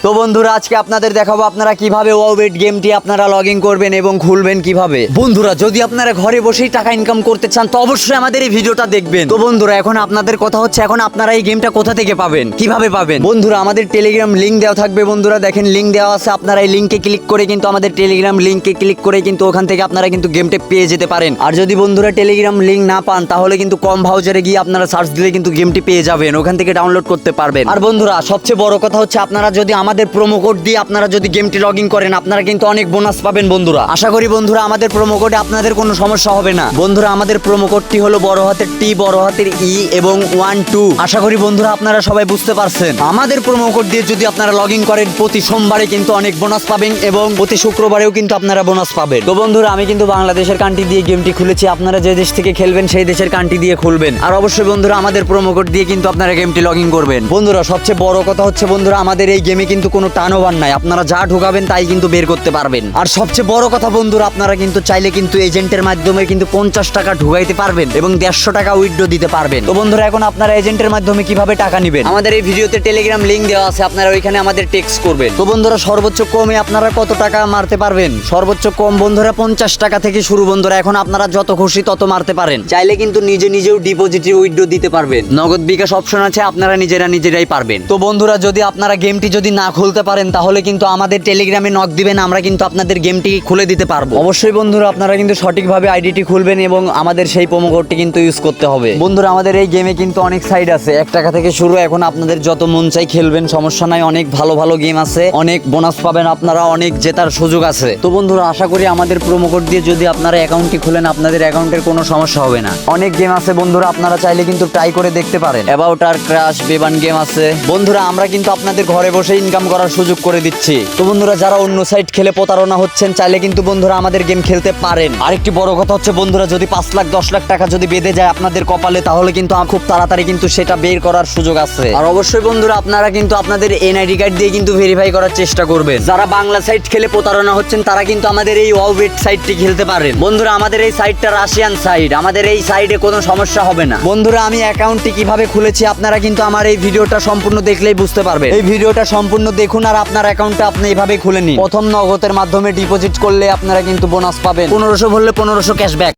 তো বন্ধুরা আজকে আপনাদের দেখাবো আপনারা কিভাবে ওয়াওবেট গেমটি আপনারা লগ ইন করবেন এবং খুলবেন কিভাবে। বন্ধুরা যদি আপনারা ঘরে বসেই টাকা ইনকাম করতে চান তো অবশ্যই আমাদের এই ভিডিওটা দেখবেন। তো বন্ধুরা এখন আপনাদের কথা হচ্ছে এখন আপনারা এই গেমটা কোথা থেকে পাবেন, কিভাবে পাবেন। বন্ধুরা আমাদের টেলিগ্রাম লিংক দেওয়া থাকবে। বন্ধুরা দেখেন লিংক দেওয়া আছে, আপনারা এই লিংকে ক্লিক করে কিন্তু আমাদের টেলিগ্রাম লিংকে ক্লিক করে কিন্তু ওখান থেকে আপনারা কিন্তু গেমটা পেয়ে যেতে পারেন। আর যদি বন্ধুরা টেলিগ্রাম লিংক না পান তাহলে কিন্তু কম ভাউচারে গিয়ে আপনারা সার্চ দিলে কিন্তু গেমটি পেয়ে যাবেন, ওখান থেকে ডাউনলোড করতে পারবেন। আর বন্ধুরা সবচেয়ে বড় কথা হচ্ছে আপনারা যদি আমাদের প্রোমো কোড দিয়ে আপনারা যদি গেমটি লগ ইন করেন আপনারা কিন্তু অনেক বোনাস পাবেন। বন্ধুরা আশা করি বন্ধুরা আমাদের প্রোমো কোডে আপনাদের কোনো সমস্যা হবে না। বন্ধুরা আমাদের প্রোমো কোডটি হলো বড় হাতের টি, বড় হাতের ই এবং 12। আশা করি বন্ধুরা আপনারা সবাই বুঝতে পারছেন। আমাদের প্রোমো কোড দিয়ে যদি আপনারা লগ ইন করেন প্রতি সোমবারে কিন্তু অনেক বোনাস পাবেন এবং প্রতি শুক্রবারেও কিন্তু আপনারা বোনাস পাবেন। তো বন্ধুরা আমি কিন্তু বাংলাদেশের কান্ট্রি দিয়ে গেমটি খুলেছি, আপনারা যে দেশ থেকে খেলবেন সেই দেশের কান্ট্রি দিয়ে খুলবেন। আর অবশ্যই বন্ধুরা আমাদের প্রোমো কোড দিয়ে কিন্তু আপনারা গেমটি লগ ইন করবেন। বন্ধুরা সবচেয়ে বড় কথা হচ্ছে বন্ধুরা আমাদের এই গেমে কিন্তু কোনো টার্নওভার নাই, আপনারা যা ঢুকাবেন তাই কিন্তু বের করতে পারবেন। আর সবচেয়ে বড় কথা বন্ধুরা আপনারা কিন্তু চাইলে কিন্তু এজেন্টের মাধ্যমে কিন্তু 50 টাকা ঢুকাইতে পারবেন এবং 150 টাকা উইথড্র দিতে পারবেন। তো বন্ধুরা এখন আপনারা এজেন্টের মাধ্যমে কিভাবে টাকা নেবেন আমাদের এই ভিডিওতে টেলিগ্রাম লিংক দেওয়া আছে, আপনারা ওইখানে আমাদের টেক্সট করবেন। তো বন্ধুরা সর্বোচ্চ কমে আপনারা কত টাকা মারতে পারবেন? সর্বোচ্চ কম বন্ধুরা 50 টাকা থেকে শুরু। বন্ধুরা এখন আপনারা যত খুশি তত মারতে পারেন, চাইলে কিন্তু নিজেও ডিপোজিটে উইথড্র দিতে পারবেন। নগদ বিকাশ অপশন আছে, আপনারা নিজেরাই পারবেন। তো বন্ধুরা যদি আপনারা গেমটি যদি না খুলতে পারেন তাহলে কিন্তু আমাদের টেলিগ্রামে নক দিবেন, আমরা কিন্তু আপনাদের গেমটি খুলে দিতে পারবো। অবশ্যই বন্ধুরা আপনারা কিন্তু সঠিকভাবে আইডিটি খুলবেন এবং আমাদের সেই প্রোমো কোডটি কিন্তু ইউজ করতে হবে। বন্ধুরা আমাদের এই গেমে কিন্তু অনেক সাইড আছে, 1 টাকা থেকে শুরু। এখন আপনাদের যত মন চাই খেলবেন, সমস্যা নাই। অনেক ভালো ভালো গেম আছে, অনেক বোনাস পাবেন আপনারা, অনেক জেতার সুযোগ আছে। তো বন্ধুরা আশা করি আমাদের প্রোমো কোড দিয়ে যদি আপনারা অ্যাকাউন্টটি খুলেন আপনাদের অ্যাকাউন্টের কোনো সমস্যা হবে না। অনেক গেম আছে বন্ধুরা, আপনারা চাইলে কিন্তু ট্রাই করে দেখতে পারেন। অ্যাবাউট আর ক্রাশ বেবান গেম আছে। বন্ধুরা আমরা কিন্তু আপনাদের ঘরে বসে ইনকাম করার সুযোগ করে দিচ্ছি। তো বন্ধুরা যারা অন্য সাইট খেলে প্রতারণা হচ্ছেন চাইলে কিন্তু বন্ধুরা আমাদের গেম খেলতে পারেন। আরেকটি বড় কথা হচ্ছে বন্ধুরা যদি 5 লাখ 10 লাখ টাকা যদি বেঁধে যায় আপনাদের কপালে তাহলে কিন্তু খুব তাড়াতাড়ি কিন্তু সেটা বের করার সুযোগ আছে। আর অবশ্যই বন্ধুরা আপনারা কিন্তু আপনাদের এনআইডি কার্ড দিয়ে কিন্তু ভেরিফাই করার চেষ্টা করবেন। যারা বাংলা সাইট খেলে প্রতারণা হচ্ছেন তারা কিন্তু আমাদের এই ওয়াওবেট সাইটটি খেলতে পারেন। বন্ধুরা আমাদের এই সাইটটা রাশিয়ান সাইট, আমাদের এই সাইডে কোনো সমস্যা হবে না। বন্ধুরা আমি অ্যাকাউন্টটি কিভাবে খুলেছি আপনারা কিন্তু আমার এই ভিডিওটা সম্পূর্ণ দেখলেই বুঝতে পারবেন। এই ভিডিওটা সম্পূর্ণ দেখুন আর আপনার অ্যাকাউন্টটা আপনি এইভাবে খুলে নিন। প্রথম নগদের মাধ্যমে ডিপোজিট করলে আপনারা কিন্তু বোনাস পাবেন, 1500 ভরলে 1500 ক্যাশব্যাক।